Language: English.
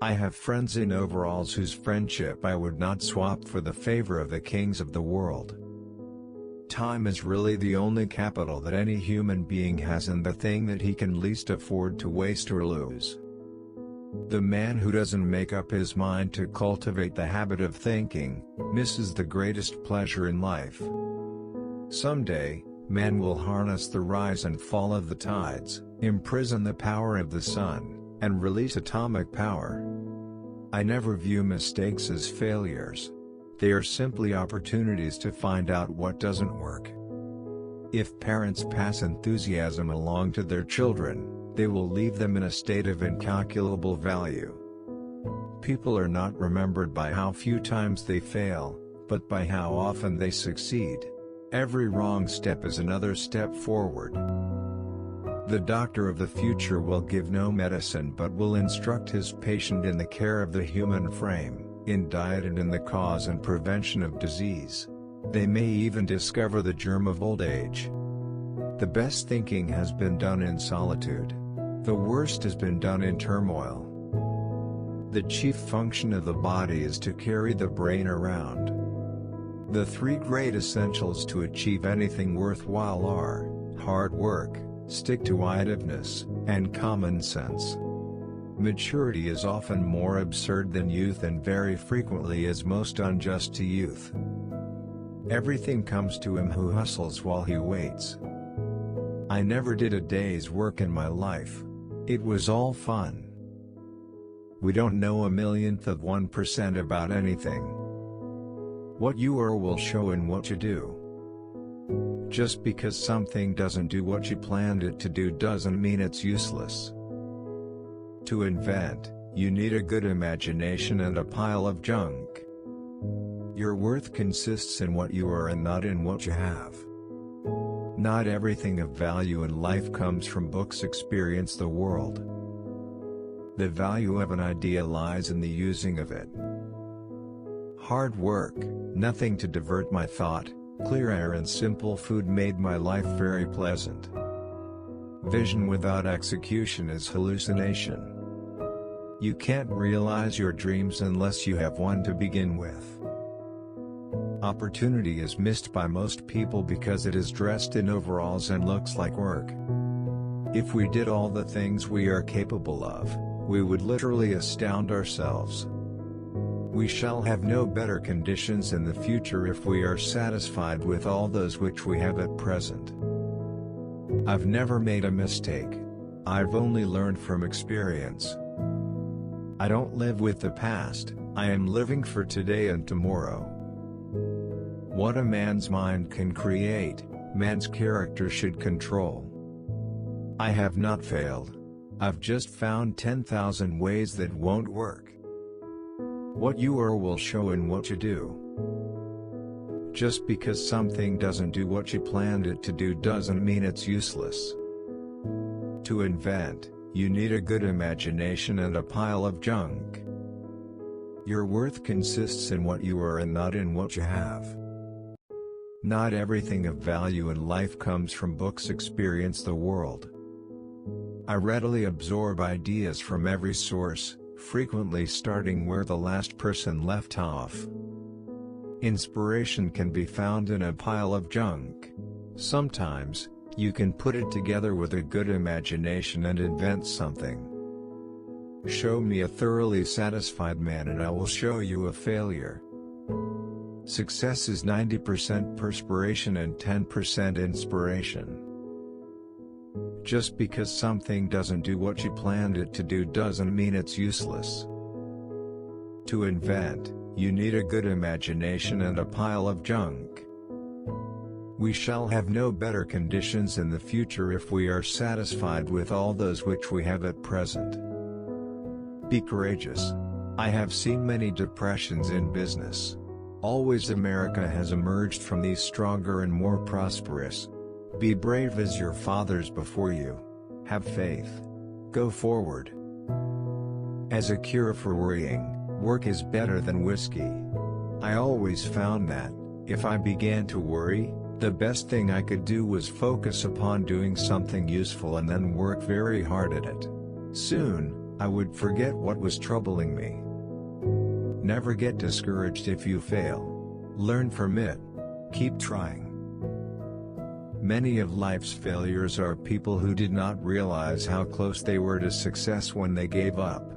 I have friends in overalls whose friendship I would not swap for the favor of the kings of the world. Time is really the only capital that any human being has, and the thing that he can least afford to waste or lose. The man who doesn't make up his mind to cultivate the habit of thinking, misses the greatest pleasure in life. Someday, man will harness the rise and fall of the tides, imprison the power of the sun, and release atomic power. I never view mistakes as failures. They are simply opportunities to find out what doesn't work. If parents pass enthusiasm along to their children, they will leave them in a state of incalculable value. People are not remembered by how few times they fail, but by how often they succeed. Every wrong step is another step forward. The doctor of the future will give no medicine but will instruct his patient in the care of the human frame, in diet and in the cause and prevention of disease. They may even discover the germ of old age. The best thinking has been done in solitude. The worst has been done in turmoil. The chief function of the body is to carry the brain around. The three great essentials to achieve anything worthwhile are hard work, stick-to-itiveness, and common sense. Maturity is often more absurd than youth and very frequently is most unjust to youth. Everything comes to him who hustles while he waits. I never did a day's work in my life. It was all fun. We don't know a millionth of 1% about anything. What you are will show in what you do. Just because something doesn't do what you planned it to do doesn't mean it's useless. To invent, you need a good imagination and a pile of junk. Your worth consists in what you are and not in what you have. Not everything of value in life comes from books. Experience the world. The value of an idea lies in the using of it. Hard work, nothing to divert my thought, clear air and simple food made my life very pleasant. Vision without execution is hallucination. You can't realize your dreams unless you have one to begin with. Opportunity is missed by most people because it is dressed in overalls and looks like work. If we did all the things we are capable of, we would literally astound ourselves. We shall have no better conditions in the future if we are satisfied with all those which we have at present. I've never made a mistake. I've only learned from experience. I don't live with the past, I am living for today and tomorrow. What a man's mind can create, man's character should control. I have not failed. I've just found 10,000 ways that won't work. What you are will show in what you do. Just because something doesn't do what you planned it to do doesn't mean it's useless. To invent, you need a good imagination and a pile of junk. Your worth consists in what you are and not in what you have. Not everything of value in life comes from books. Experience the world. I readily absorb ideas from every source, frequently starting where the last person left off. Inspiration can be found in a pile of junk. Sometimes, you can put it together with a good imagination and invent something. Show me a thoroughly satisfied man and I will show you a failure. Success is 90% perspiration and 10% inspiration. Just because something doesn't do what you planned it to do doesn't mean it's useless. To invent, you need a good imagination and a pile of junk. We shall have no better conditions in the future if we are satisfied with all those which we have at present. Be courageous. I have seen many depressions in business. Always America has emerged from these stronger and more prosperous. Be brave as your fathers before you. Have faith. Go forward. As a cure for worrying, work is better than whiskey. I always found that, if I began to worry, the best thing I could do was focus upon doing something useful and then work very hard at it. Soon, I would forget what was troubling me. Never get discouraged if you fail. Learn from it. Keep trying. Many of life's failures are people who did not realize how close they were to success when they gave up.